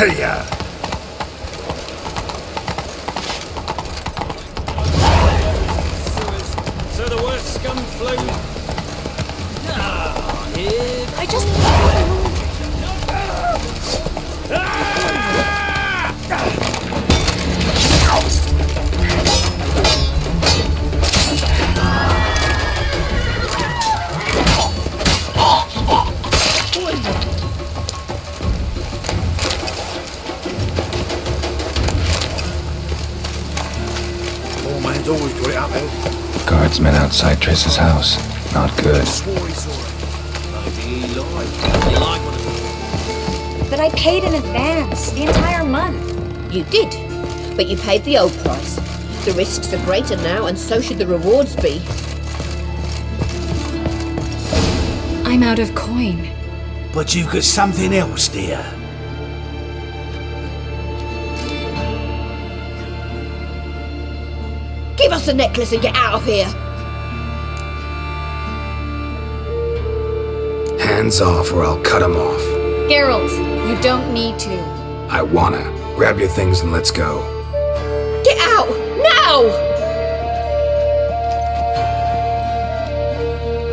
Hey-ya! So the worst scum flew. Ah, here. I just... Poor man's always got it uphill. Guardsmen outside Triss's house. Not good. Swore he saw it. Maybe he lied. You like one of them? But I paid in advance, the entire month. You did, but you paid the old price. The risks are greater now, and so should the rewards be. I'm out of coin. But you've got something else, dear. Give us the necklace and get out of here! Hands off or I'll cut them off. Geralt, you don't need to. I wanna. Grab your things and let's go. Get out! Now!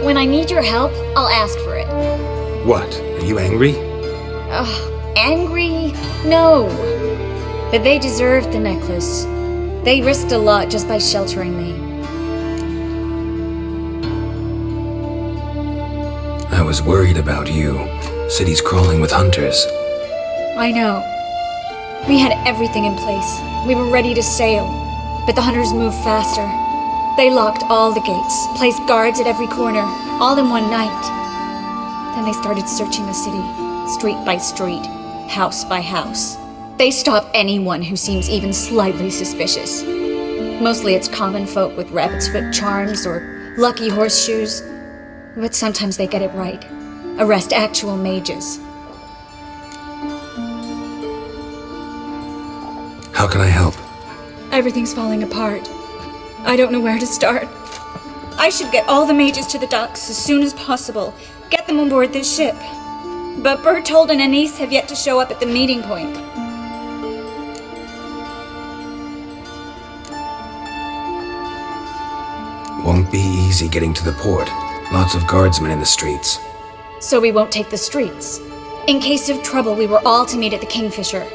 When I need your help, I'll ask for it. What? Are you angry? Angry? No. But they deserved the necklace. They risked a lot just by sheltering me. I was worried about you. City's crawling with hunters. I know. We had everything in place. We were ready to sail. But the hunters moved faster. They locked all the gates, placed guards at every corner, all in one night. Then they started searching the city, street by street, house by house. They stop anyone who seems even slightly suspicious. Mostly it's common folk with rabbit's foot charms or lucky horseshoes. But sometimes they get it right. Arrest actual mages. How can I help? Everything's falling apart. I don't know where to start. I should get all the mages to the docks as soon as possible. Get them on board this ship. But Bertold and Anise have yet to show up at the meeting point. Won't be easy getting to the port. Lots of guardsmen in the streets. So we won't take the streets. In case of trouble, we were all to meet at the Kingfisher.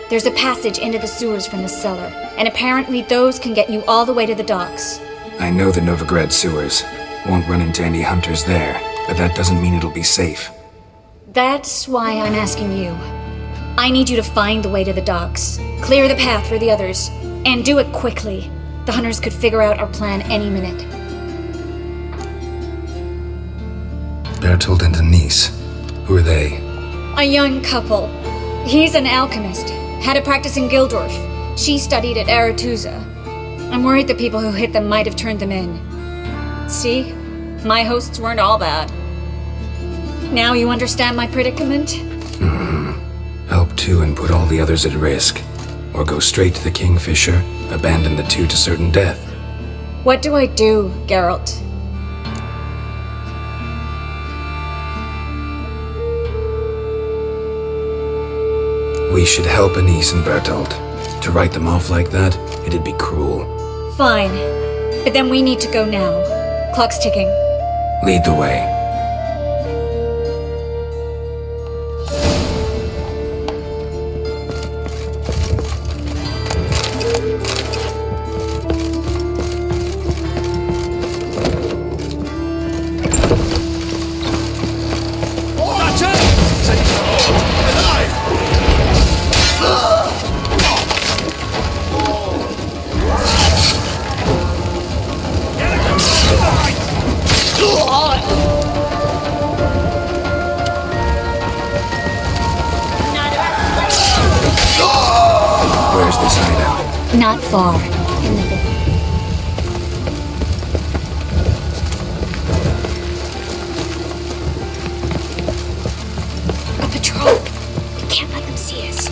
There's a passage into the sewers from the cellar, and apparently those can get you all the way to the docks. I know the Novigrad sewers. Won't run into any hunters there, but that doesn't mean it'll be safe. That's why I'm asking you. I need you to find the way to the docks, clear the path for the others, and do it quickly. The hunters could figure out our plan any minute. Bertold and Denise. Who are they? A young couple. He's an alchemist. Had a practice in Gildorf. She studied at Aretuza. I'm worried the people who hit them might have turned them in. See? My hosts weren't all bad. Now you understand my predicament? Help two and put all the others at risk. Or go straight to the Kingfisher, abandon the two to certain death. What do I do, Geralt? We should help Anise and Bertold. To write them off like that, it'd be cruel. Fine. But then we need to go now. Clock's ticking. Lead the way. Where's this hideout? Not far. A patrol. We can't let them see us.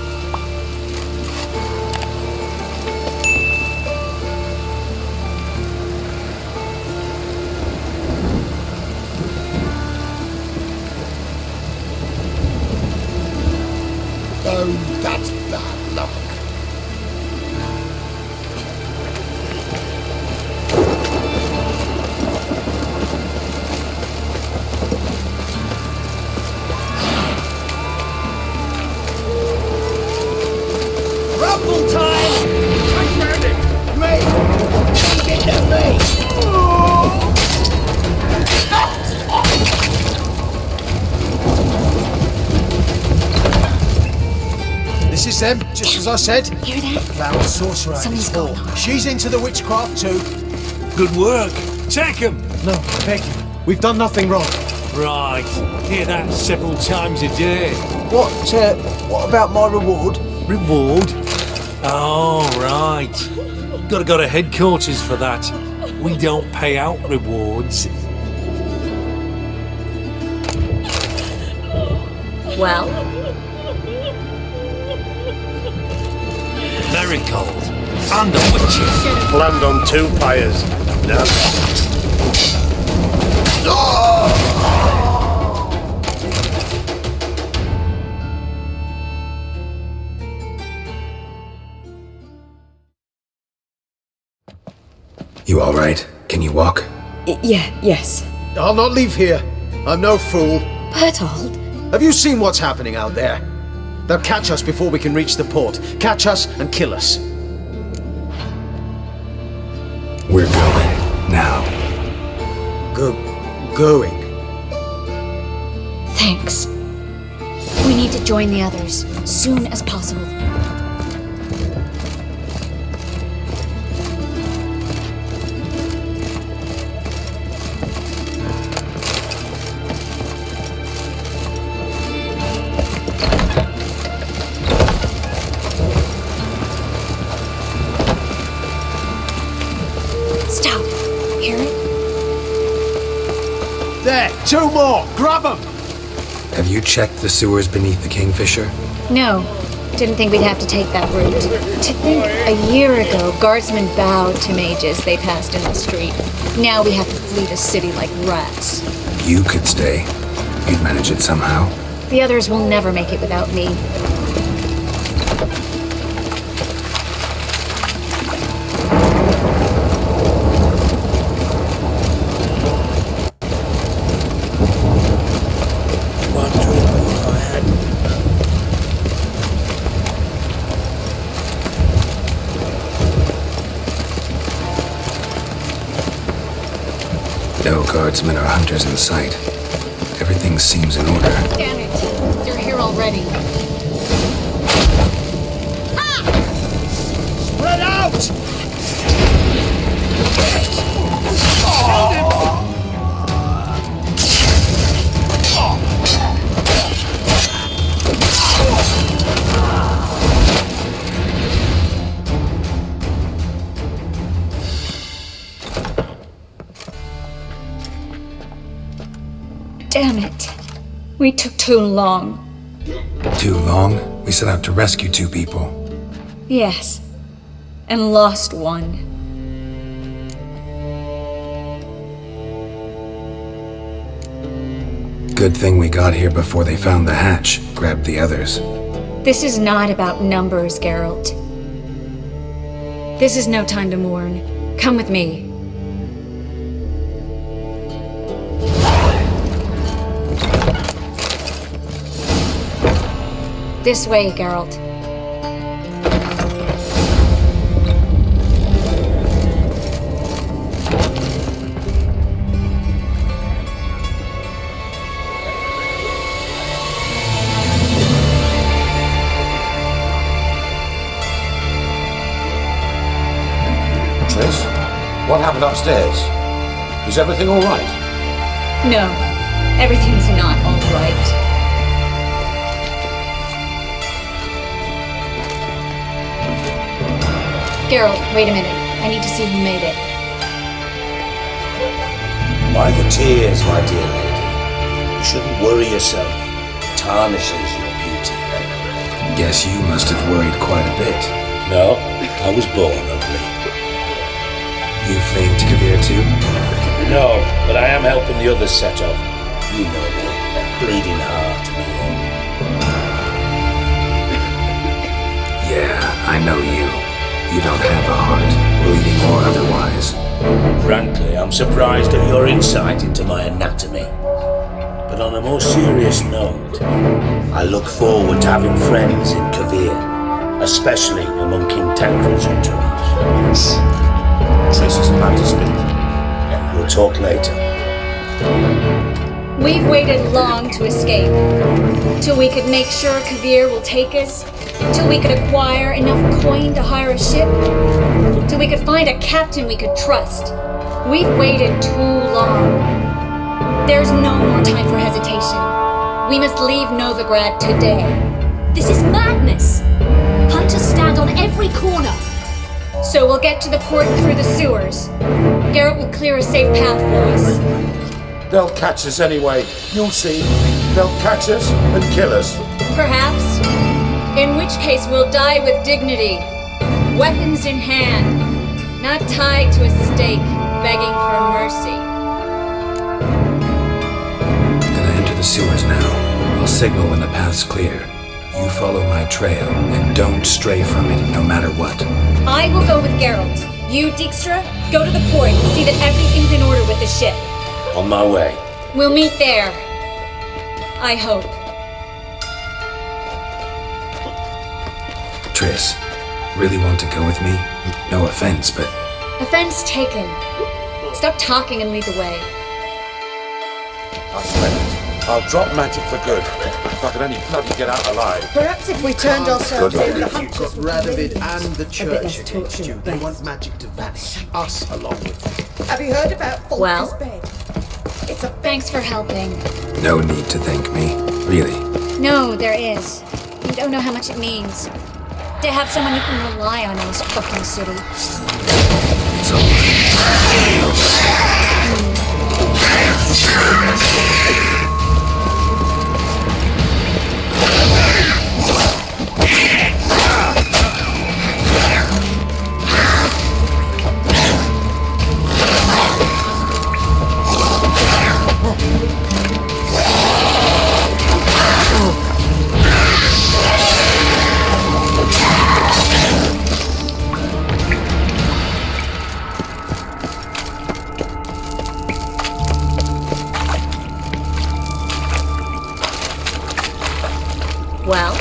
Oh, That's bad luck. Rumble time! Mate! Get that mate! This is them, just as I said. Hear that? Cloud sorcerer. Something's going on. She's into the witchcraft too. Good work. Take him. No, beg you. We've done nothing wrong. Right. Hear that several times a day. What about my reward? Reward? Oh, right. Gotta go to headquarters for that. We don't pay out rewards. Well, Marigold. And the witches. Land on two pyres. Now. You all right? Can you walk? Yes. I'll not leave here. I'm no fool. Bertold? Have you seen what's happening out there? They'll catch us before we can reach the port. Catch us and kill us. We're going. Now. Going. thanks. We need to join the others, soon as possible. Stop. Hear it? There, two more. Grab them. Have you checked the sewers beneath the Kingfisher? No. Didn't think we'd have to take that route. To think a year ago, guardsmen bowed to mages they passed in the street. Now we have to flee the city like rats. You could stay. You'd manage it somehow. The others will never make it without me. No guardsmen or hunters in sight. Everything seems in order. Damn it! They're here already. Spread out! Damn it. We took too long. Too long? We set out to rescue two people. Yes. And lost one. Good thing we got here before they found the hatch, grabbed the others. This is not about numbers, Geralt. This is no time to mourn. Come with me. This way, Geralt. Triss, what happened upstairs? Is everything all right? No, everything's not all right. Geralt, wait a minute. I need to see who made it. Why the tears, my dear lady? You shouldn't worry yourself. It tarnishes your beauty. Guess you must have worried quite a bit. No, I was born ugly. You fleeing to Kavir too? No, but I am helping the others set off. You know me, bleeding heart. I know you. You don't have a heart, bleeding or otherwise. Frankly, I'm surprised at your insight into my anatomy. But on a more serious note, I look forward to having friends in Kavir, especially among King Tancred's entourage. Triss is about to speak. We'll talk later. We've waited long to escape. Till we could make sure Kavir will take us. Till we could acquire enough coin to hire a ship. Till we could find a captain we could trust. We've waited too long. There's no more time for hesitation. We must leave Novigrad today. This is madness! Hunters stand on every corner. So we'll get to the port through the sewers. Garrett will clear a safe path for us. They'll catch us anyway. You'll see. They'll catch us and kill us. Perhaps. In which case we'll die with dignity. Weapons in hand. Not tied to a stake, begging for mercy. Gonna enter the sewers now. I'll signal when the path's clear. You follow my trail, and don't stray from it, no matter what. I will go with Geralt. You, Dijkstra, go to the port and see that everything's in order with the ship. On my way. We'll meet there. I hope. Triss, really want to go with me? No offense, but... Offense taken. Stop talking and lead the way. I smell it. I'll drop magic for good. If I could only bloody get out alive. Perhaps if we turned ourselves Good in, the luck. You've hunters got would Radovid be and the a bit church less against torture you. at They best. want magic to vanish. Us along with them. Have you heard about Folker's Well? bed? It's a Thanks for helping. No need to thank me. Really. No, there is. You don't know how much it means. To have someone you can rely on in this fucking city. It's all right. Well?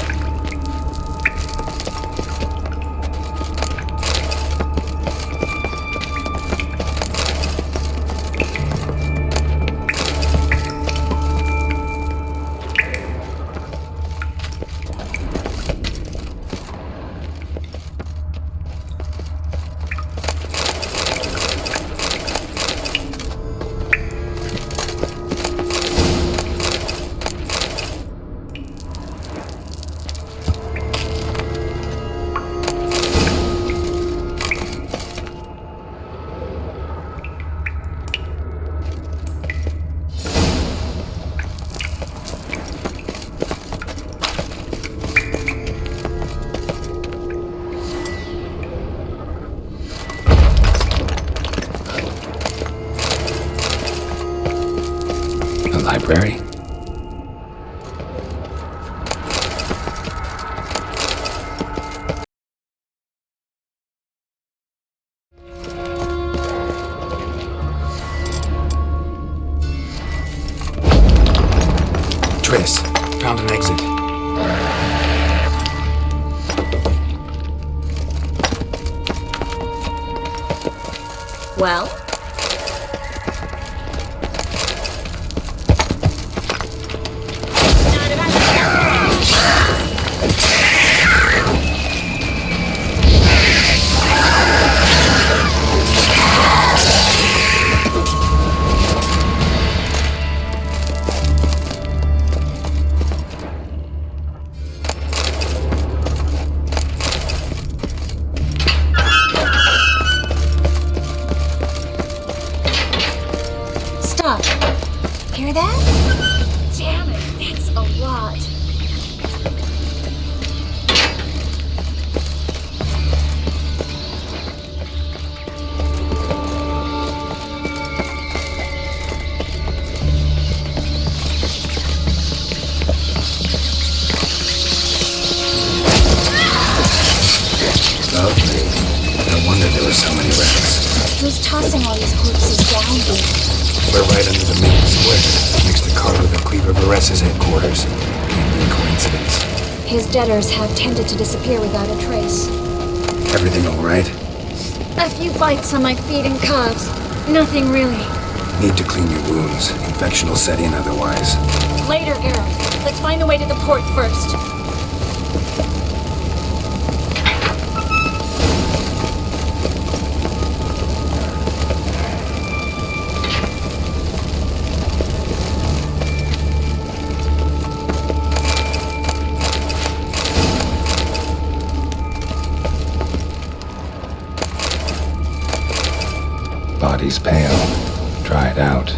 The library? Triss, found an exit. Well? There's so many wrecks. Who's tossing all these corpses down here? We're right under the main square, next to Carlo the Cleaver Vares's headquarters. Can't be a coincidence. His debtors have tended to disappear without a trace. Everything all right? A few bites on my feet and calves. Nothing really. Need to clean your wounds. Infection will set in otherwise. Later, Geralt. Let's find the way to the port first. Body's pale. Dried out.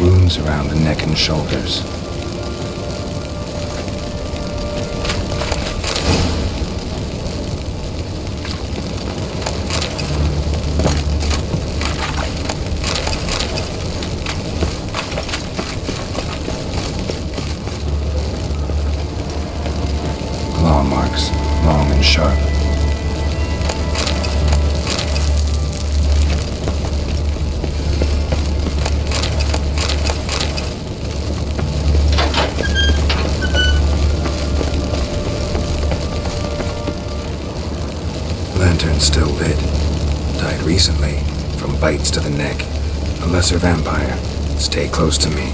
Wounds around the neck and shoulders. Claw marks, long and sharp. Lantern still lit. Died recently, from bites to the neck. A lesser vampire. Stay close to me.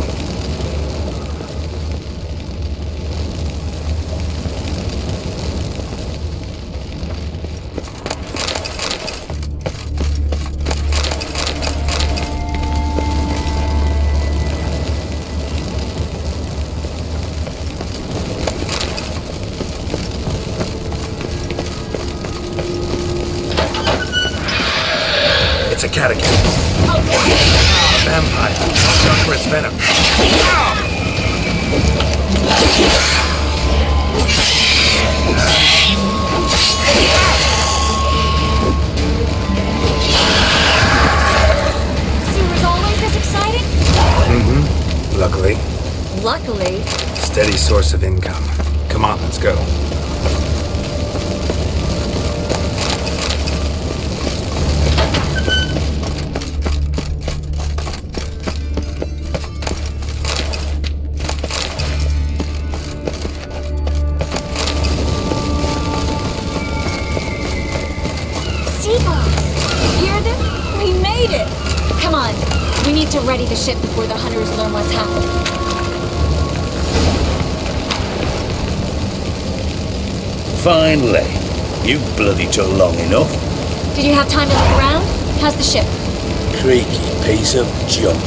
It's a catacomb. A vampire. Watch out for its venom. Sewer's always this exciting? Luckily, Luckily. steady source of income. Come on, let's go. Seagulls! Hear them? We made it! Come on. We need to ready the ship before the hunters learn what's happened. Finally. You bloody took long enough. Did you have time to look around? How's the ship? Creaky piece of junk.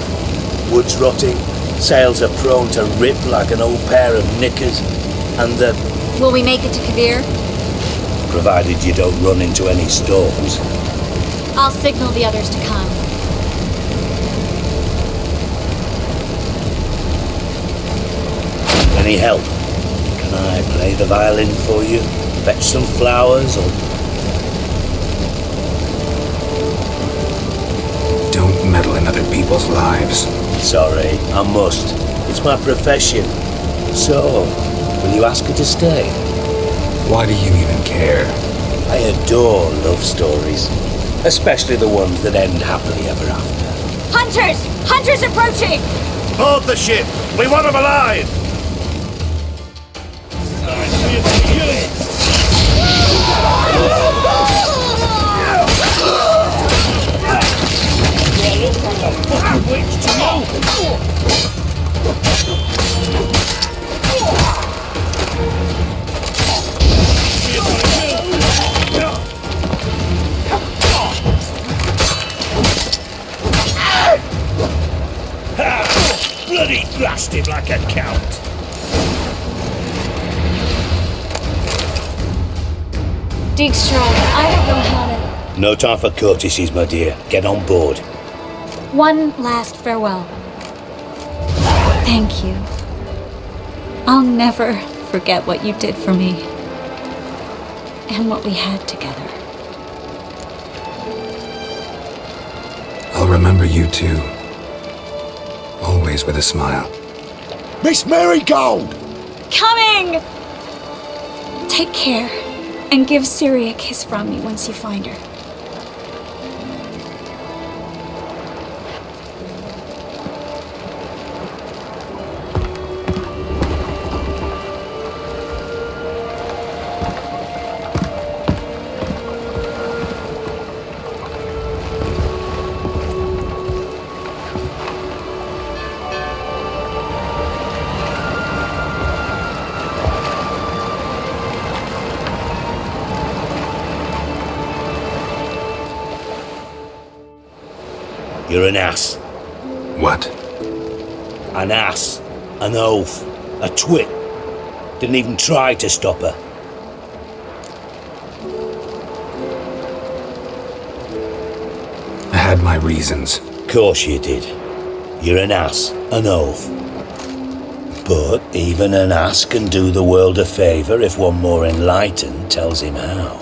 Wood's rotting. Sails are prone to rip like an old pair of knickers. And Will we make it to Kavir? provided you don't run into any storms. I'll signal the others to come. Any help? Can I play the violin for you? Fetch some flowers or... Don't meddle in other people's lives. Sorry, I must. It's my profession. So, will you ask her to stay? Why do you even care? I adore love stories. Especially the ones that end happily ever after. Hunters! Hunters approaching! Board the ship! We want them alive! Bloody thrashed him like a count. Dijkstra, I don't know how to... No time for courtesies, my dear. Get on board. One last farewell. Thank you. I'll never forget what you did for me. And what we had together. I'll remember you too. Always with a smile. Miss Marigold! Coming! Take care, and give Siri a kiss from me once you find her. You're an ass. What? An ass. An oaf. A twit. Didn't even try to stop her. I had my reasons. Course you did. You're an ass. An oaf. But even an ass can do the world a favour if one more enlightened tells him how.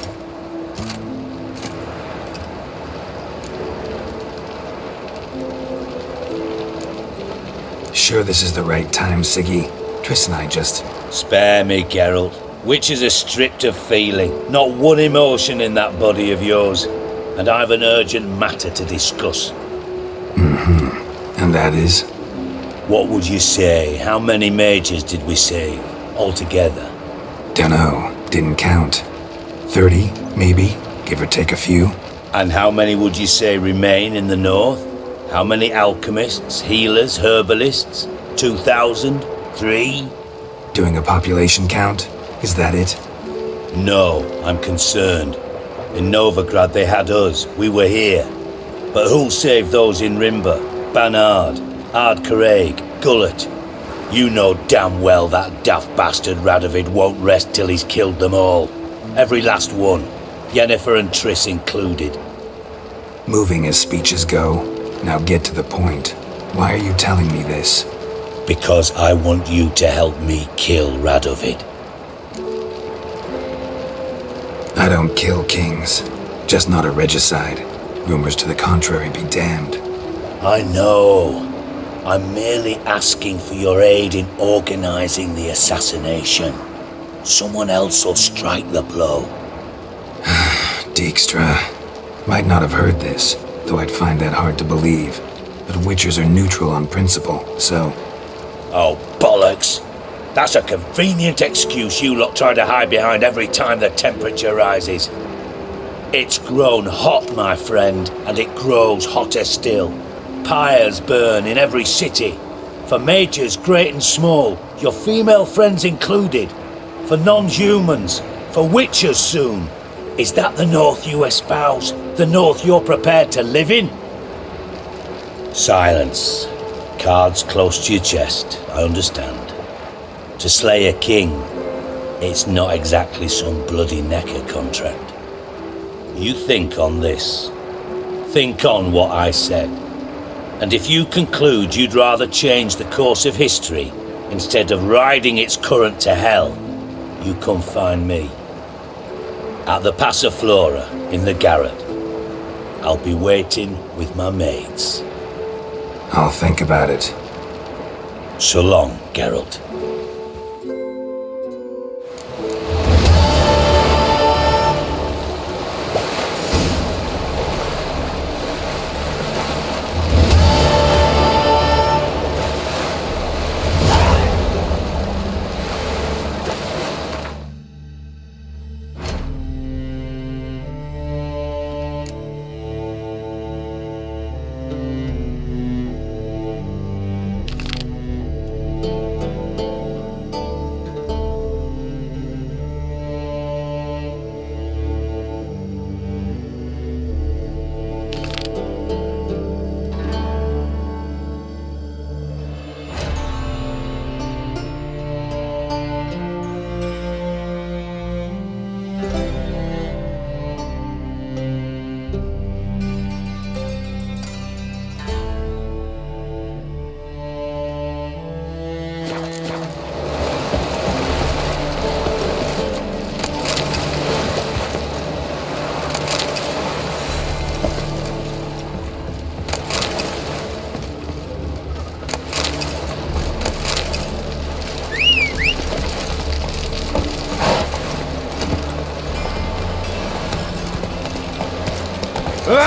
Sure this is the right time, Siggy? Triss and I just... Spare me, Geralt. Witches are stripped of feeling. Not one emotion in that body of yours. And I've an urgent matter to discuss. And that is? What would you say? How many mages did we save? Altogether? Dunno. Didn't count. 30, maybe? Give or take a few? And how many would you say remain in the north? How many alchemists, healers, herbalists? 2,000? 3? Doing a population count? Is that it? No, I'm concerned. In Novigrad they had us. We were here. But who'll save those in Rimba? Banard, Ardcaraig, Gullet? You know damn well that daft bastard Radovid won't rest till he's killed them all. Every last one. Yennefer and Triss included. Moving as speeches go. Now get to the point. Why are you telling me this? Because I want you to help me kill Radovid. I don't kill kings. Just not a regicide. Rumors to the contrary be damned. I know. I'm merely asking for your aid in organizing the assassination. Someone else will strike the blow. Dijkstra. Might not have heard this, though I'd find that hard to believe. But Witchers are neutral on principle, so... Oh, bollocks. That's a convenient excuse you lot try to hide behind every time the temperature rises. It's grown hot, my friend, and it grows hotter still. Pyres burn in every city. For mages great and small, your female friends included. For non-humans, for witchers soon. Is that the North you espouse? The North you're prepared to live in? Silence. Cards close to your chest, I understand. To slay a king, it's not exactly some bloody necker contract. You think on this. Think on what I said. And if you conclude you'd rather change the course of history instead of riding its current to hell, you come find me. At the Passiflora in the garret. I'll be waiting with my mates. I'll think about it. So long, Geralt.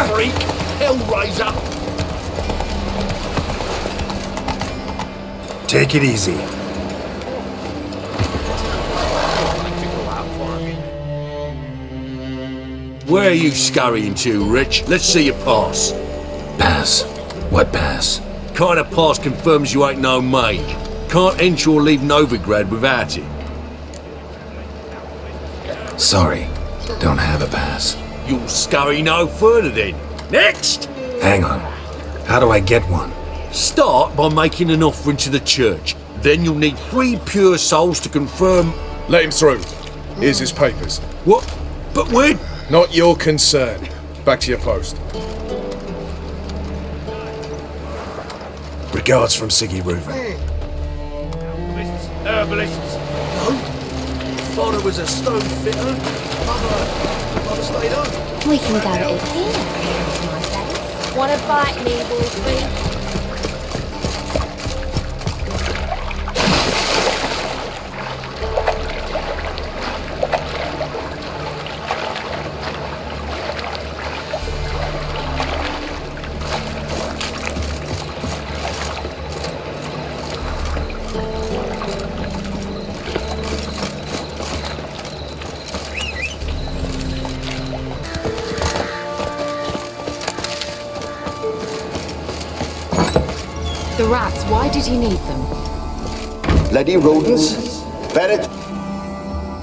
freak! Hellraiser! Take it easy. Where are you scurrying to, Rich? Let's see your pass. Pass. What pass? Kind of pass confirms you ain't no mage. Can't enter or leave Novigrad without it. Sorry. Don't have a pass. You'll scurry no further then. Next! Hang on. How do I get one? Start by making an offering to the church. Then you'll need 3 pure souls to confirm... Let him through. Here's his papers. What? But we're... Not your concern. Back to your post. Regards from Siggy Reuven. Herbalists. Father was a stone fitter. Mother stayed home. We can go eat here. Want to bite me, Wolfie? The rats, why did he need them? Bloody rodents. Ferret.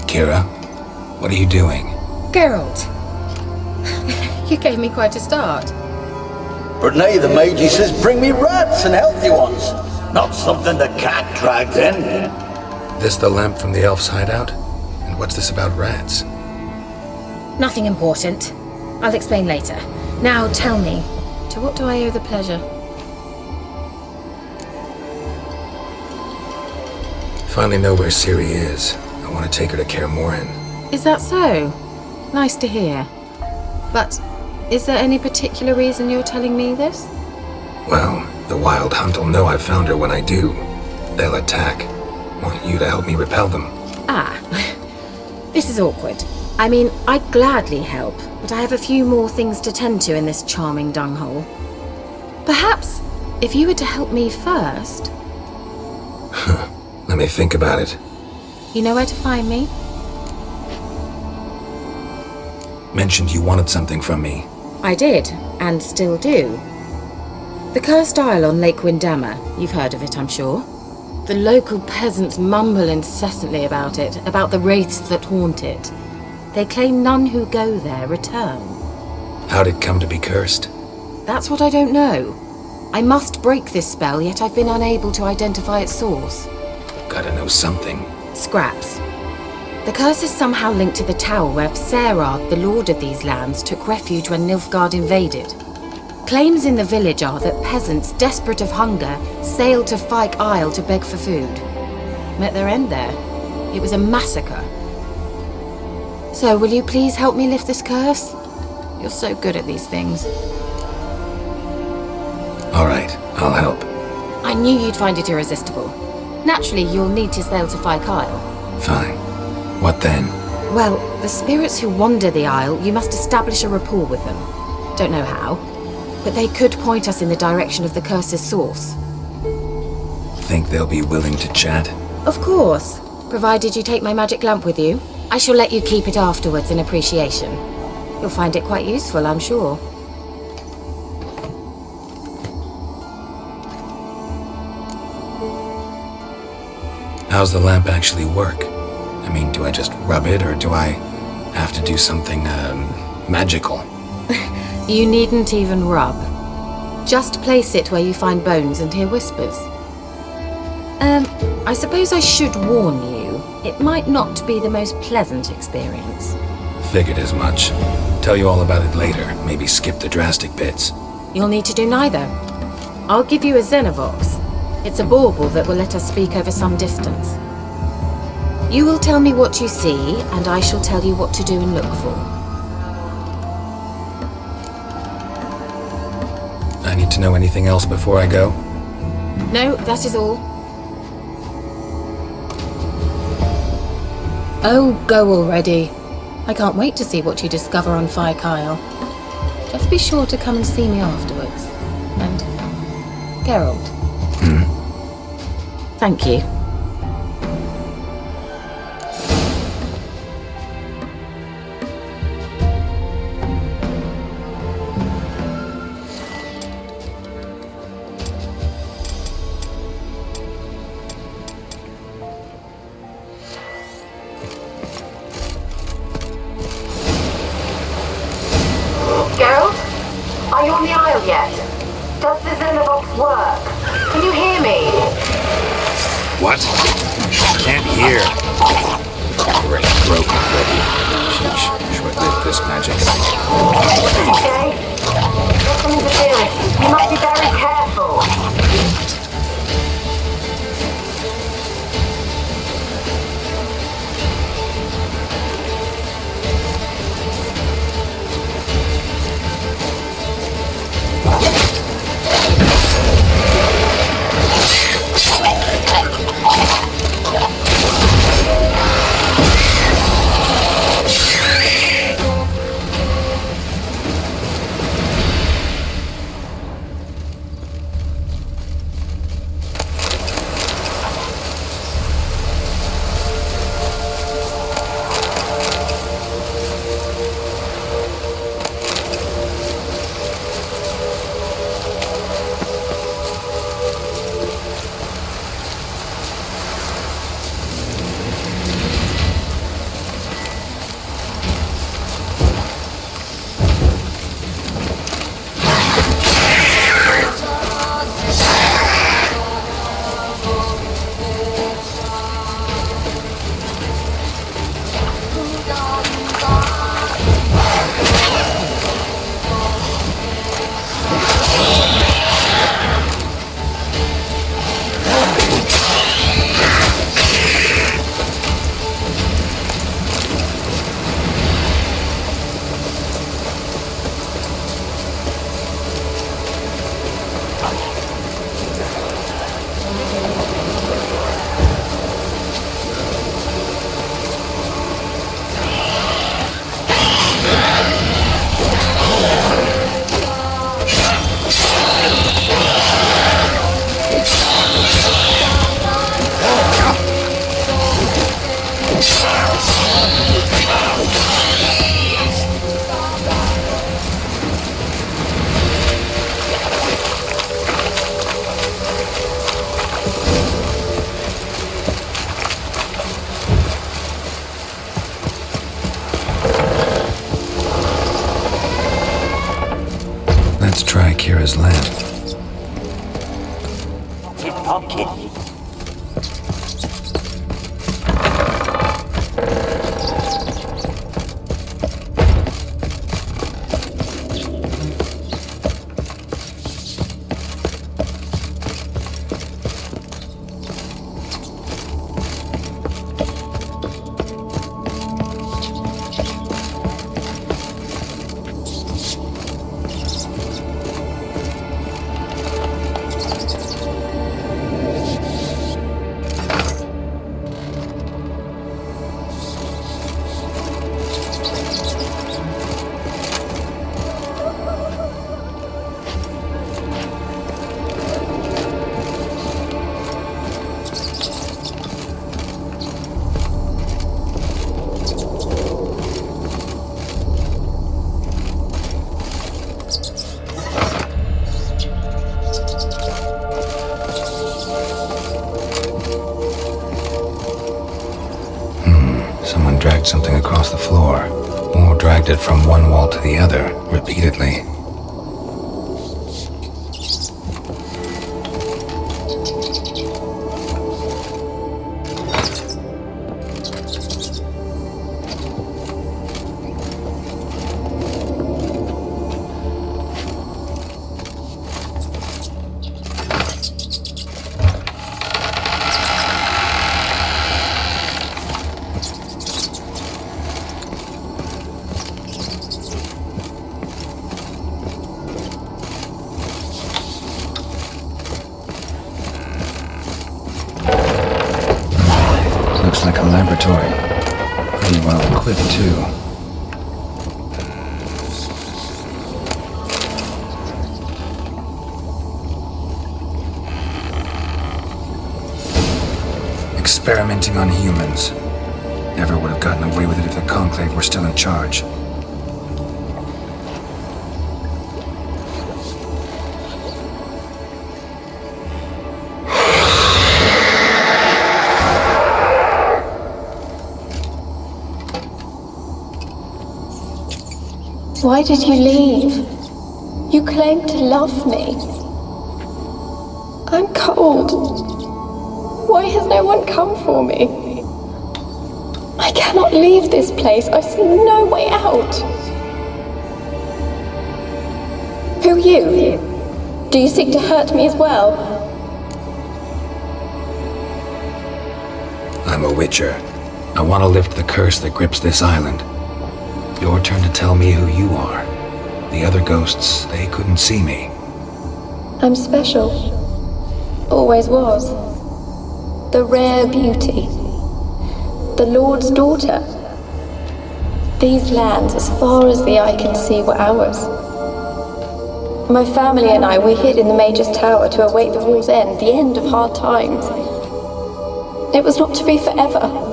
Kira, what are you doing? Geralt. You gave me quite a start. But now the Magi says bring me rats and healthy ones. Not something the cat dragged in. This the lamp from the elf's hideout? And what's this about rats? Nothing important. I'll explain later. Now tell me, to what do I owe the pleasure? Finally know where Ciri is. I want to take her to Kaer Morhen. Is that so? Nice to hear. But is there any particular reason you're telling me this? Well, the Wild Hunt will know I've found her when I do. They'll attack. Want you to help me repel them. Ah, this is awkward. I mean, I'd gladly help, but I have a few more things to tend to in this charming dunghole. Perhaps, if you were to help me first... Let me think about it. You know where to find me? Mentioned you wanted something from me. I did, and still do. The Cursed Isle on Lake Windammer. You've heard of it, I'm sure. The local peasants mumble incessantly about it, about the wraiths that haunt it. They claim none who go there return. How'd it come to be cursed? That's what I don't know. I must break this spell, yet I've been unable to identify its source. Gotta know something. Scraps. The curse is somehow linked to the tower where Serard, the lord of these lands, took refuge when Nilfgaard invaded. Claims in the village are that peasants, desperate of hunger, sailed to Fyke Isle to beg for food. Met their end there. It was a massacre. So, will you please help me lift this curse? You're so good at these things. All right, I'll help. I knew you'd find it irresistible. Naturally, you'll need to sail to Fyke Isle. Fine. What then? Well, the spirits who wander the Isle, you must establish a rapport with them. Don't know how, but they could point us in the direction of the curse's source. Think they'll be willing to chat? Of course, provided you take my magic lamp with you. I shall let you keep it afterwards in appreciation. You'll find it quite useful, I'm sure. How's the lamp actually work? I mean, do I just rub it, or do I have to do something, magical? You needn't even rub. Just place it where you find bones and hear whispers. I suppose I should warn you, it might not be the most pleasant experience. Figured as much. Tell you all about it later, maybe skip the drastic bits. You'll need to do neither. I'll give you a Xenovox. It's a bauble that will let us speak over some distance. You will tell me what you see, and I shall tell you what to do and look for. I need to know anything else before I go? No, that is all. Oh, go already. I can't wait to see what you discover on Fyke Isle. Just be sure to come and see me afterwards. And Geralt. Thank you. Geralt? Are you on the Isle yet? Does the Xenobox work? Can you hear me? What? Can't hear. Great, broken already. Sheesh, short-lived this magic. Okay. Nothing to do. You must be very careful. Let's try Kira's lamp. Pumpkin. Someone dragged something across the floor, or dragged it from one wall to the other, repeatedly. Looks like a laboratory. Pretty well equipped, too. Experimenting on humans. Never would have gotten away with it if the Conclave were still in charge. Why did you leave? You claimed to love me. I'm cold. Why has no one come for me? I cannot leave this place. I see no way out. Who are you? Do you seek to hurt me as well? I'm a Witcher. I want to lift the curse that grips this island. Your turn to tell me who you are. The other ghosts, they couldn't see me. I'm special. Always was. The rare beauty. The Lord's daughter. These lands, as far as the eye can see, were ours. My family and I, we hid in the Major's Tower to await the war's end, the end of hard times. It was not to be forever.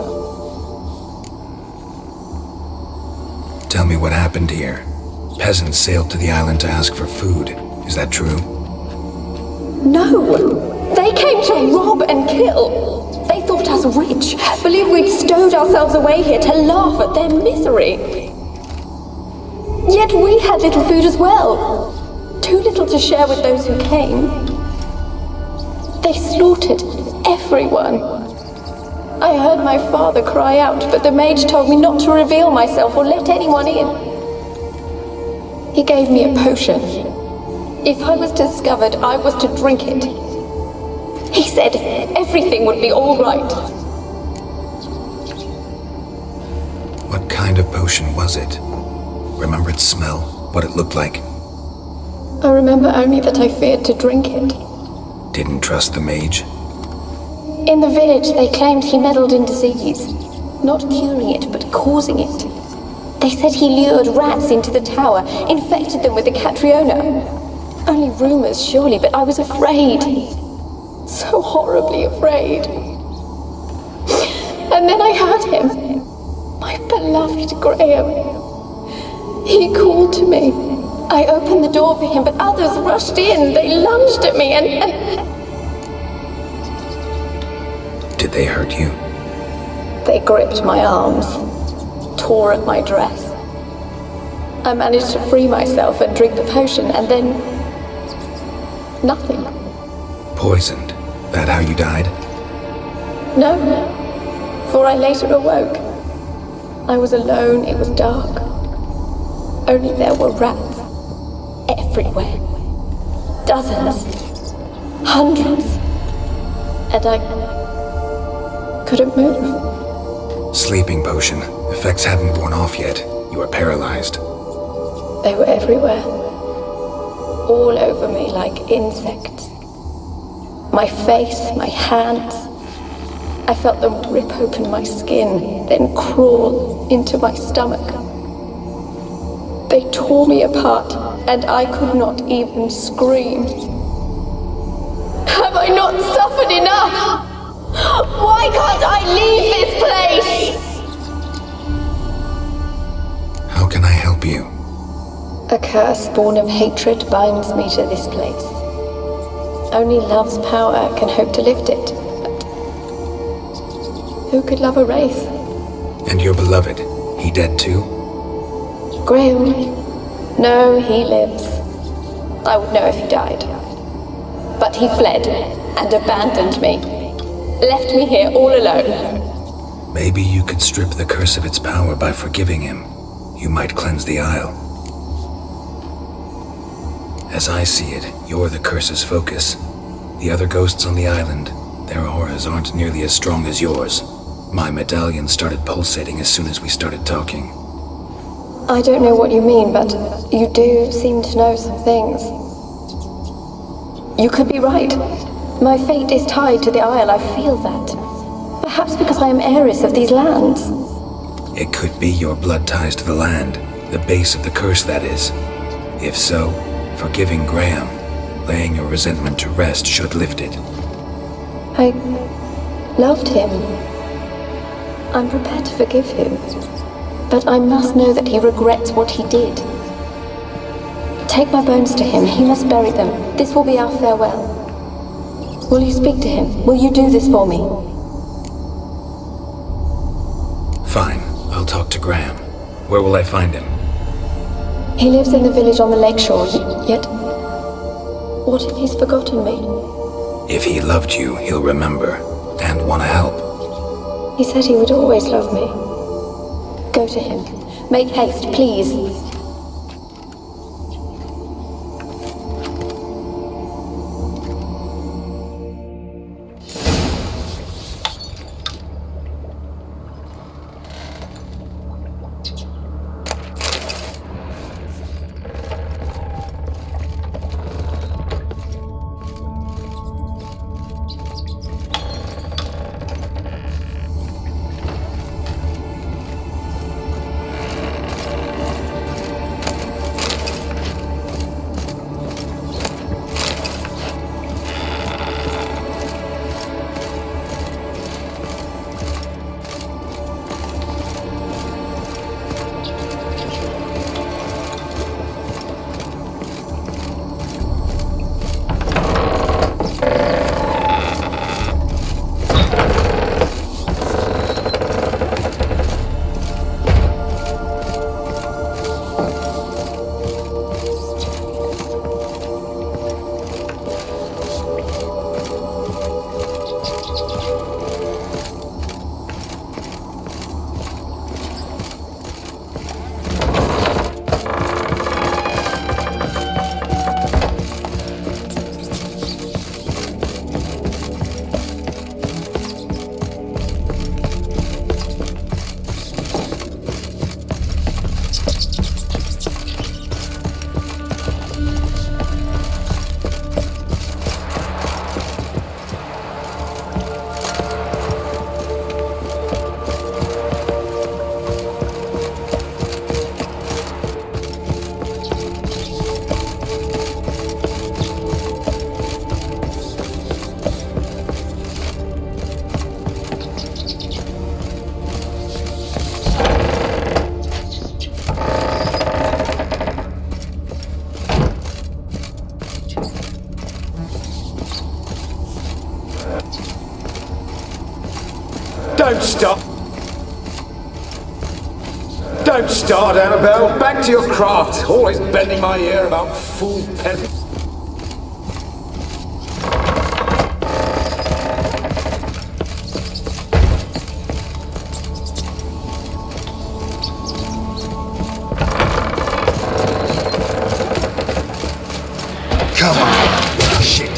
Tell me what happened here. Peasants sailed to the island to ask for food. Is that true? No! They came to rob and kill. They thought us rich, believed we'd stowed ourselves away here to laugh at their misery. Yet we had little food as well. Too little to share with those who came. They slaughtered everyone. I heard my father cry out, but the mage told me not to reveal myself or let anyone in. He gave me a potion. If I was discovered, I was to drink it. He said everything would be all right. What kind of potion was it? Remember its smell? What it looked like? I remember only that I feared to drink it. Didn't trust the mage? In the village, they claimed he meddled in disease. Not curing it, but causing it. They said he lured rats into the tower, infected them with the Catriona. Only rumors, surely, but I was afraid. So horribly afraid. And then I heard him. My beloved Graham. He called to me. I opened the door for him, but others rushed in. They lunged at me and... Did they hurt you? They gripped my arms, tore at my dress. I managed to free myself and drink the potion, and then... nothing. Poisoned? That how you died? No, for I later awoke. I was alone, it was dark. Only there were rats. Everywhere. Dozens. Hundreds. And I couldn't move. Sleeping potion. Effects hadn't worn off yet. You were paralyzed. They were everywhere. All over me like insects. My face, my hands. I felt them rip open my skin, then crawl into my stomach. They tore me apart, and I could not even scream. Have I not suffered enough? Why can't I leave this place? How can I help you? A curse born of hatred binds me to this place. Only love's power can hope to lift it. But who could love a wraith? And your beloved, he dead too? Graham? No, he lives. I would know if he died. But he fled and abandoned me. Left me here all alone. Maybe you could strip the curse of its power by forgiving him. You might cleanse the Isle. As I see it, you're the curse's focus. The other ghosts on the island, their auras aren't nearly as strong as yours. My medallion started pulsating as soon as we started talking. I don't know what you mean, but you do seem to know some things. You could be right. My fate is tied to the Isle, I feel that. Perhaps because I am heiress of these lands. It could be your blood ties to the land, the base of the curse, that is. If so, forgiving Graham, laying your resentment to rest should lift it. I loved him. I'm prepared to forgive him. But I must know that he regrets what he did. Take my bones to him. He must bury them. This will be our farewell. Will you speak to him? Will you do this for me? Fine. I'll talk to Graham. Where will I find him? He lives in the village on the lakeshore, yet... What if he's forgotten me? If he loved you, he'll remember, and want to help. He said he would always love me. Go to him. Make haste, please. Don't stop! Don't start, Annabelle! Back to your craft! Always bending my ear about fool peasants. Come on! Shit!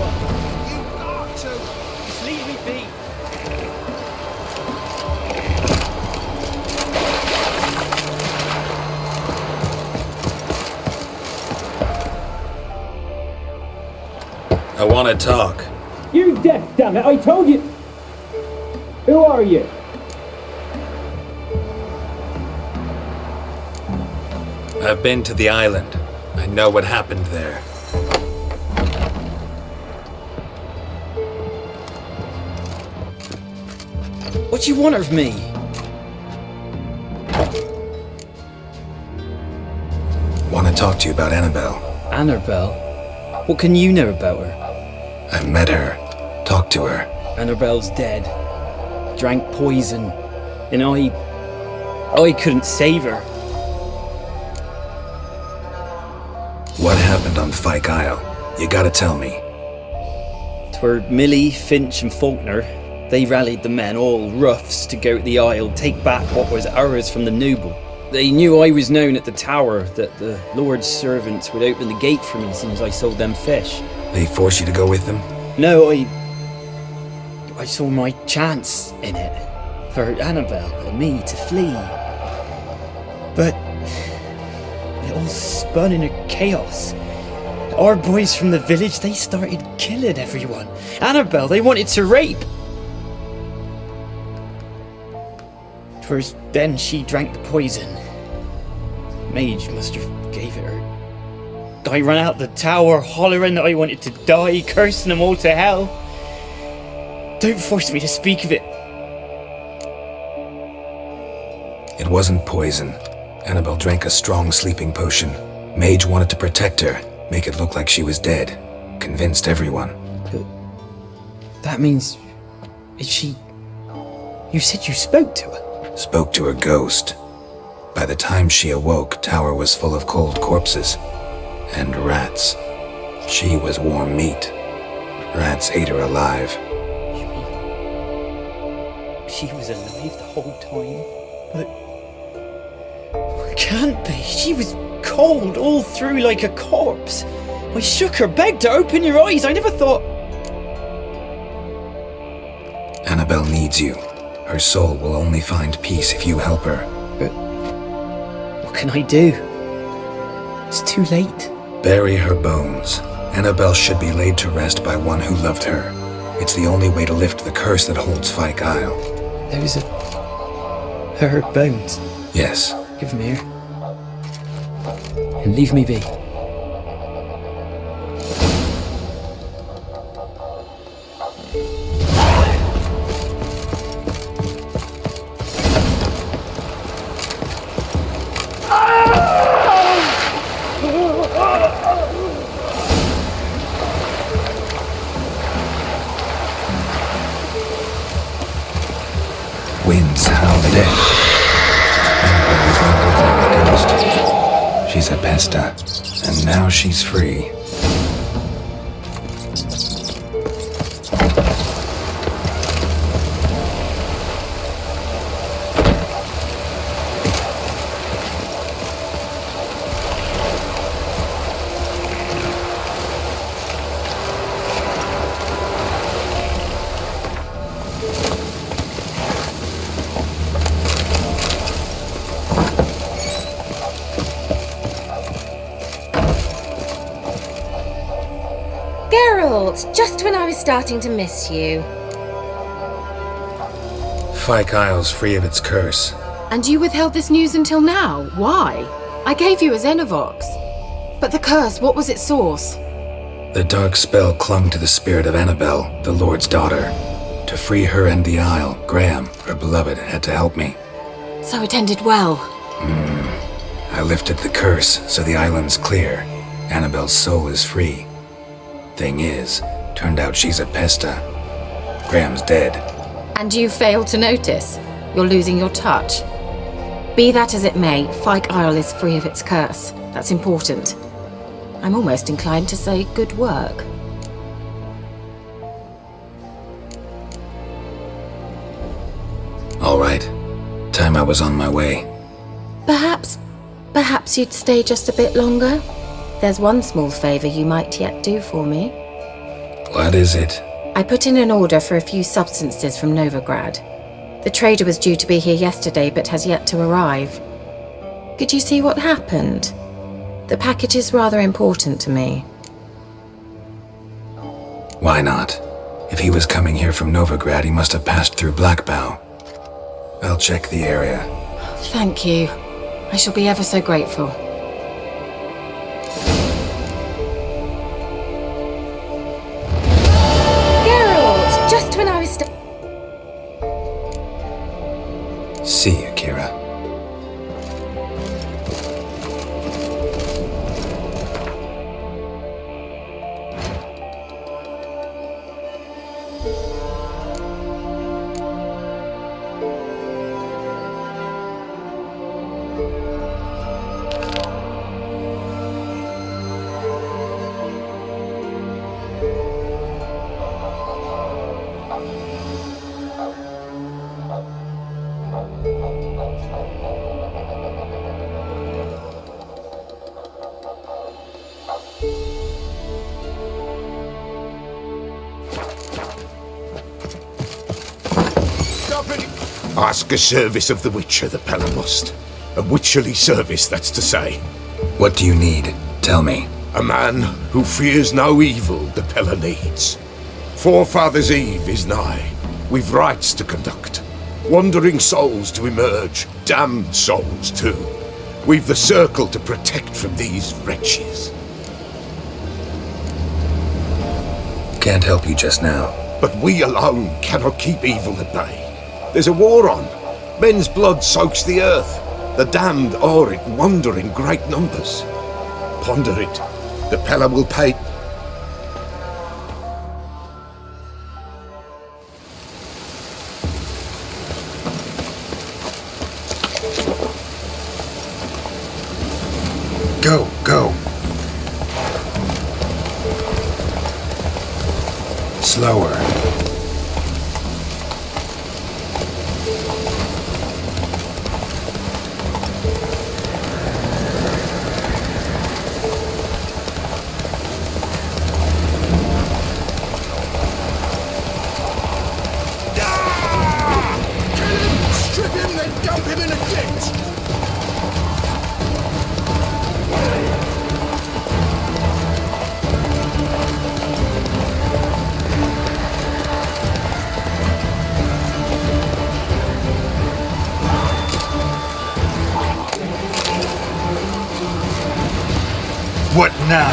one. You've got to. Just leave me be. I want to talk. You deaf, damn it! I told you. Who are you? I've been to the island. I know what happened there. What you want of me? Want to talk to you about Annabelle. Annabelle? What can you know about her? I met her. Talked to her. Annabelle's dead. Drank poison. And I couldn't save her. What happened on Fyke Isle? You gotta tell me. 'Twere Millie, Finch and Faulkner. They rallied the men, all roughs, to go to the Isle, take back what was ours from the noble. They knew I was known at the tower, that the Lord's servants would open the gate for me as soon as I sold them fish. They forced you to go with them? No, I saw my chance in it. For Annabelle and me to flee. But it all spun in a chaos. Our boys from the village, they started killing everyone. Annabelle, they wanted to rape. 'Twas then she drank the poison. Mage must have gave it her. I ran out the tower, hollering that I wanted to die, cursing them all to hell. Don't force me to speak of it. It wasn't poison. Annabelle drank a strong sleeping potion. Mage wanted to protect her, make it look like she was dead. Convinced everyone. But that means... is she... You said you spoke to her? Spoke to her ghost. By the time she awoke, tower was full of cold corpses. And rats. She was warm meat. Rats ate her alive. You mean... she was alive the whole time? But... it can't be. She was cold all through like a corpse. I shook her, begged her, open your eyes. I never thought... Annabelle needs you. Her soul will only find peace if you help her. But... what can I do? It's too late. Bury her bones. Annabelle should be laid to rest by one who loved her. It's the only way to lift the curse that holds Fyke Isle. Those are... her bones? Yes. Give them here. And leave me be. Winds howl dead. Annabelle was no good like a ghost. She's a pesta, and now she's free. Just when I was starting to miss you. Fyke Isle's free of its curse. And you withheld this news until now? Why? I gave you a Xenovox. But the curse, what was its source? The dark spell clung to the spirit of Annabelle, the Lord's daughter. To free her and the Isle, Graham, her beloved, had to help me. So it ended well. I lifted the curse, so the island's clear. Annabelle's soul is free. Thing is, turned out she's a pesta. Graham's dead. And you failed to notice? You're losing your touch. Be that as it may, Fyke Isle is free of its curse. That's important. I'm almost inclined to say good work. All right. Time I was on my way. Perhaps you'd stay just a bit longer? There's one small favor you might yet do for me. What is it? I put in an order for a few substances from Novigrad. The trader was due to be here yesterday but has yet to arrive. Could you see what happened? The package is rather important to me. Why not? If he was coming here from Novigrad, he must have passed through Blackbow. I'll check the area. Thank you. I shall be ever so grateful. Geralt, just when I was See you, Kira. Ask a service of the Witcher, the Pella must. A witcherly service, that's to say. What do you need? Tell me. A man who fears no evil the Pella needs. Forefathers' Eve is nigh. We've rites to conduct. Wandering souls to emerge. Damned souls, too. We've the circle to protect from these wretches. Can't help you just now. But we alone cannot keep evil at bay. There's a war on. Men's blood soaks the earth. The damned are it wander in great numbers. Ponder it. The Pella will pay. Go. Slower. What now?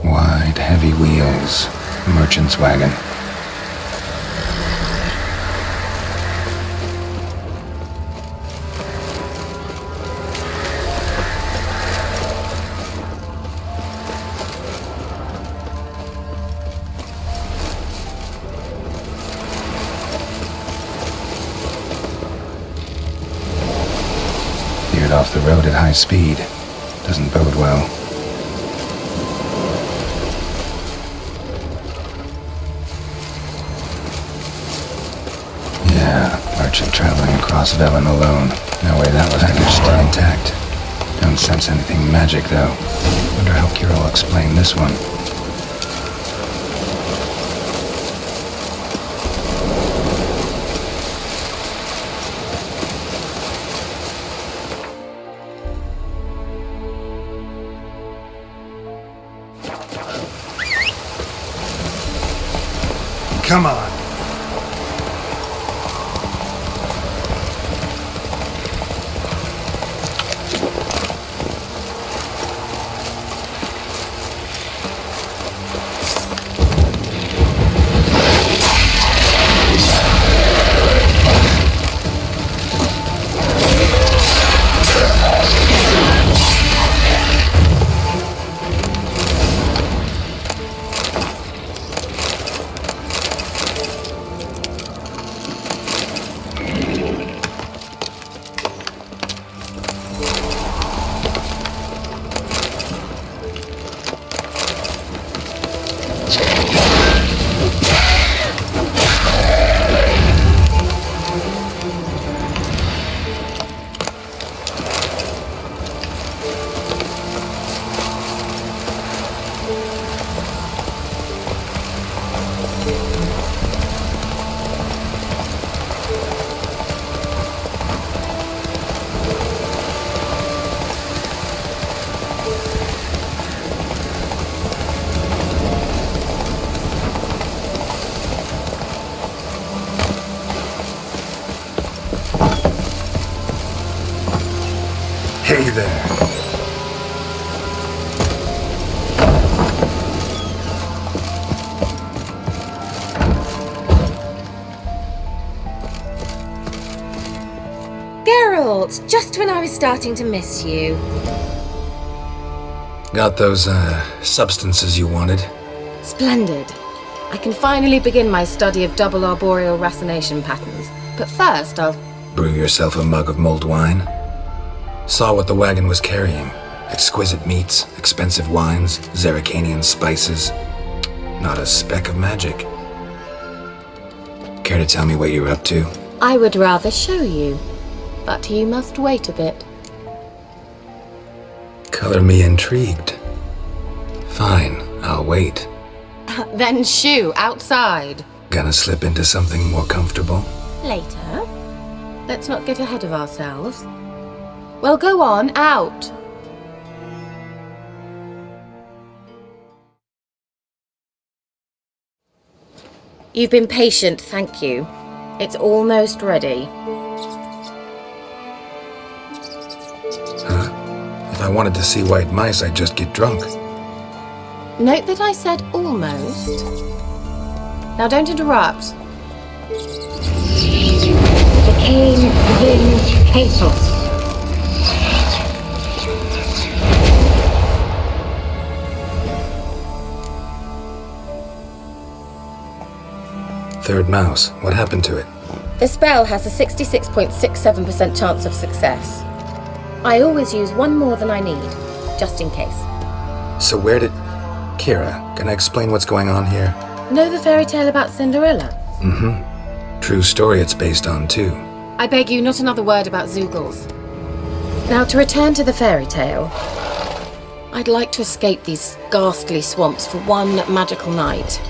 Wide, heavy wheels. Merchant's wagon. Veered off the road at high speed. Doesn't bode well. Merchant traveling across Velen alone. No way that was still intact. Don't sense anything magic, though. Wonder how Kira will explain this one. Come on. Hey there. Geralt, just when I was starting to miss you. Got those, substances you wanted? Splendid. I can finally begin my study of double arboreal racination patterns. But first, I'll... Brew yourself a mug of mulled wine? Saw what the wagon was carrying. Exquisite meats, expensive wines, Zerrikanian spices. Not a speck of magic. Care to tell me what you're up to? I would rather show you. But you must wait a bit. Color me intrigued. Fine, I'll wait. Then shoo, outside. Gonna slip into something more comfortable? Later. Let's not get ahead of ourselves. Well, go on, out. You've been patient, thank you. It's almost ready. If I wanted to see white mice, I'd just get drunk. Note that I said almost. Now don't interrupt. The Cane wins Geforce. Third mouse, what happened to it? The spell has a 66.67% chance of success. I always use one more than I need, just in case. So where did... Kira, can I explain what's going on here? Know the fairy tale about Cinderella? Mm-hmm. True story it's based on, too. I beg you, not another word about Zoogles. Now, to return to the fairy tale, I'd like to escape these ghastly swamps for one magical night.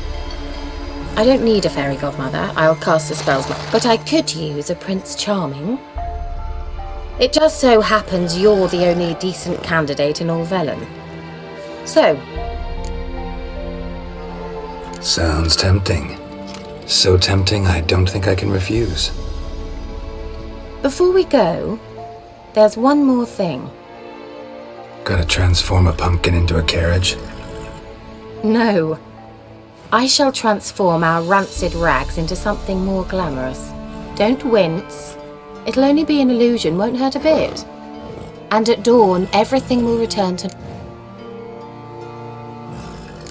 I don't need a fairy godmother, I'll cast the spells, but I could use a Prince Charming. It just so happens you're the only decent candidate in all Velen. So... Sounds tempting. So tempting I don't think I can refuse. Before we go, there's one more thing. Gotta transform a pumpkin into a carriage? No. I shall transform our rancid rags into something more glamorous. Don't wince. It'll only be an illusion, won't hurt a bit. And at dawn, everything will return to...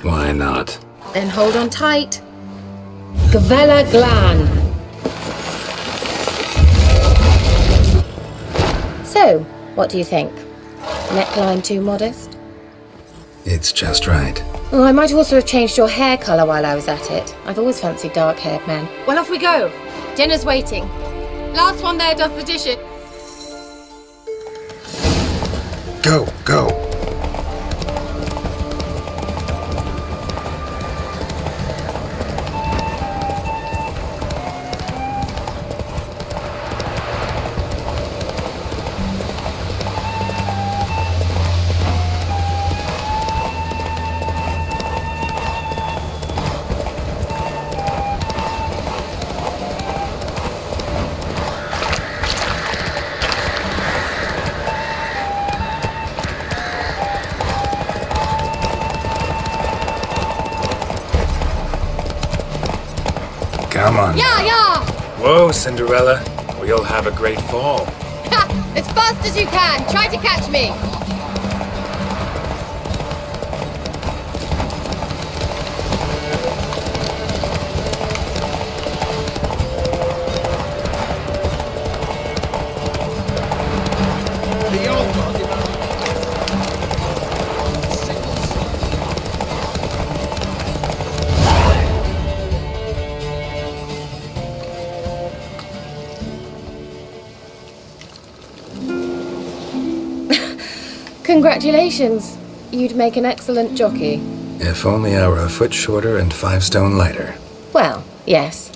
Why not? Then hold on tight. Gavella Glan. So, what do you think? Neckline too modest? It's just right. Oh, I might also have changed your hair colour while I was at it. I've always fancied dark-haired men. Well, off we go. Dinner's waiting. Last one there does the dishes. Go, go. Come on. Yeah! Whoa, Cinderella. Or you'll have a great fall. Ha! As fast as you can! Try to catch me! Congratulations. You'd make an excellent jockey. If only I were a foot shorter and 5 stone lighter. Well, yes.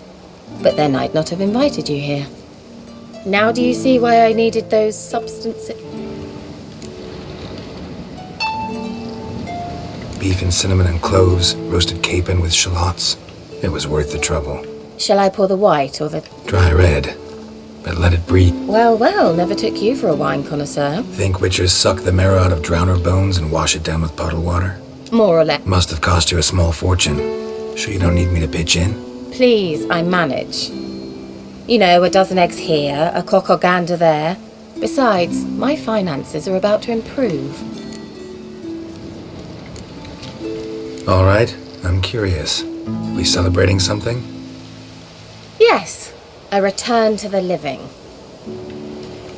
But then I'd not have invited you here. Now do you see why I needed those substances? Beef and cinnamon and cloves, roasted capon with shallots. It was worth the trouble. Shall I pour the white or the... Dry red. but let it breathe. Well, well, never took you for a wine connoisseur. Think witchers suck the marrow out of drowner bones and wash it down with puddle water? More or less. Must have cost you a small fortune. Sure you don't need me to pitch in? Please, I manage. You know, a dozen eggs here, a cock or gander there. Besides, my finances are about to improve. All right, I'm curious. We celebrating something? Yes, a return to the living.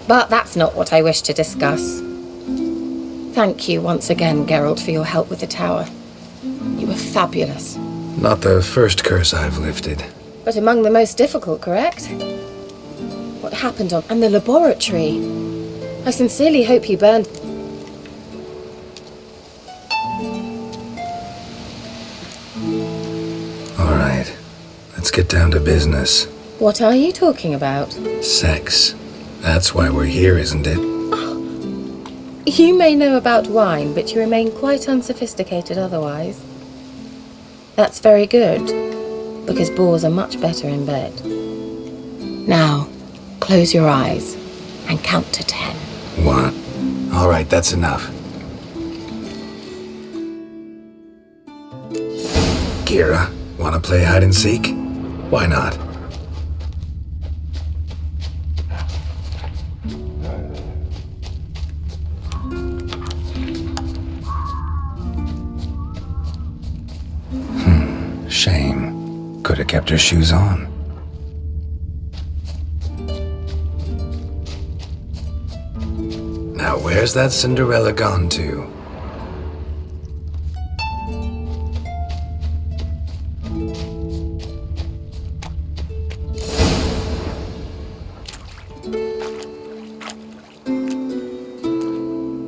But that's not what I wish to discuss. Thank you once again, Geralt, for your help with the tower. You were fabulous. Not the first curse I've lifted. But among the most difficult, correct? What happened on... and the laboratory. I sincerely hope you burned... All right, let's get down to business. What are you talking about? Sex. That's why we're here, isn't it? You may know about wine, but you remain quite unsophisticated otherwise. That's very good, because boars are much better in bed. Now, close your eyes and count to 10. What? All right, that's enough. Kira, wanna play hide and seek? Why not? Shame. Could have kept her shoes on. Now where's that Cinderella gone to?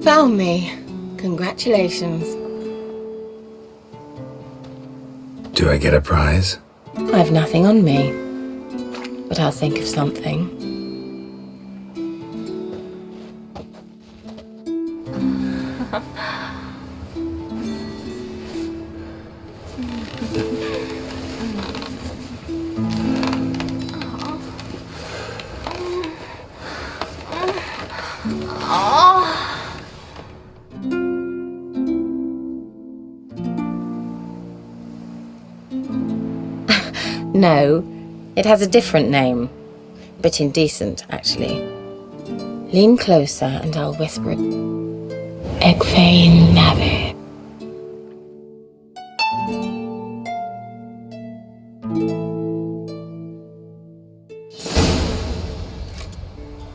Found me. Congratulations. Do I get a prize? I've nothing on me, but I'll think of something. No, it has a different name, but indecent, actually. Lean closer and I'll whisper it. Egfain Navi.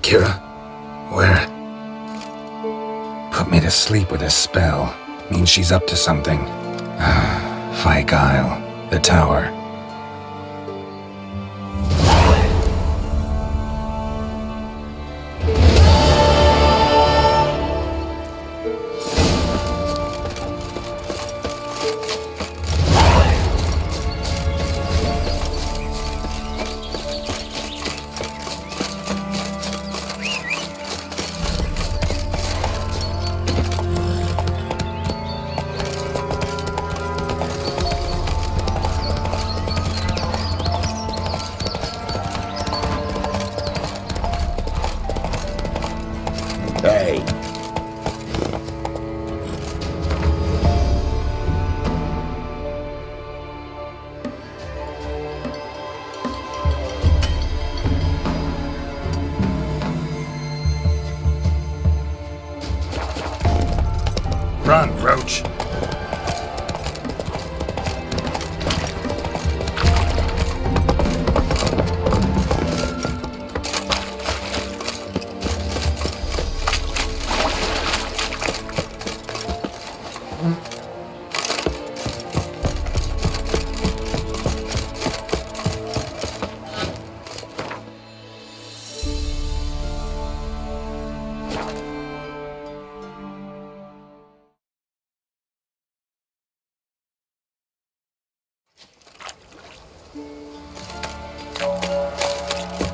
Kira, where? Put me to sleep with a spell. Means she's up to something. Fyke Isle, the tower. Hey. Run, Roach.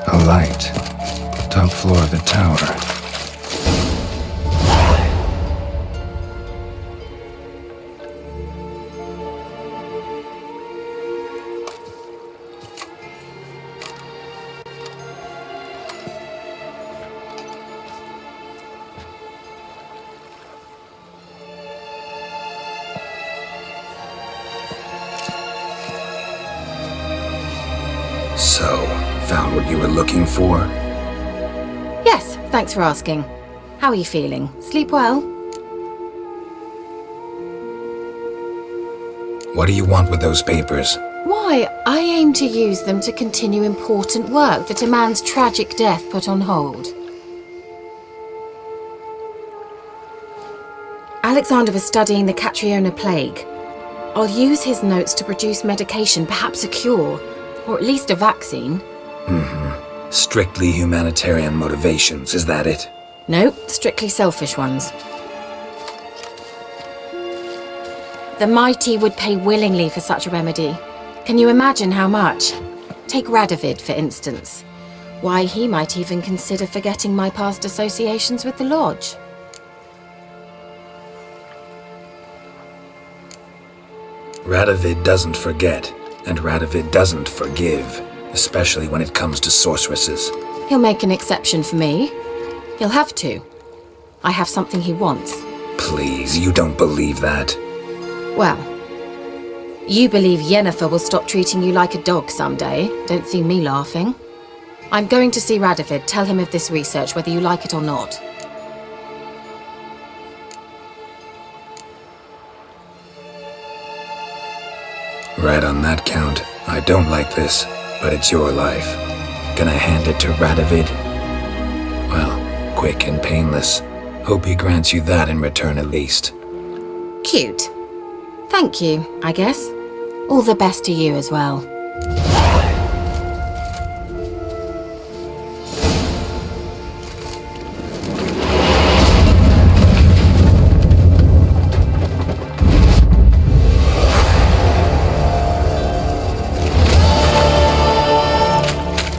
A light. Top floor of the tower. So, found what you were looking for? Yes, thanks for asking. How are you feeling? Sleep well? What do you want with those papers? Why, I aim to use them to continue important work that a man's tragic death put on hold. Alexander was studying the Catriona plague. I'll use his notes to produce medication, perhaps a cure, or at least a vaccine. Strictly humanitarian motivations, is that it? No, strictly selfish ones. The mighty would pay willingly for such a remedy. Can you imagine how much? Take Radovid, for instance. Why, he might even consider forgetting my past associations with the Lodge. Radovid doesn't forget, and Radovid doesn't forgive, especially when it comes to sorceresses. He'll make an exception for me. He'll have to. I have something he wants. Please, you don't believe that. Well, you believe Yennefer will stop treating you like a dog someday. Don't see me laughing. I'm going to see Radovid, tell him of this research, whether you like it or not. Right on that count, I don't like this, but it's your life. Gonna hand it to Radovid? Well, quick and painless. Hope he grants you that in return at least. Cute. Thank you, I guess. All the best to you as well.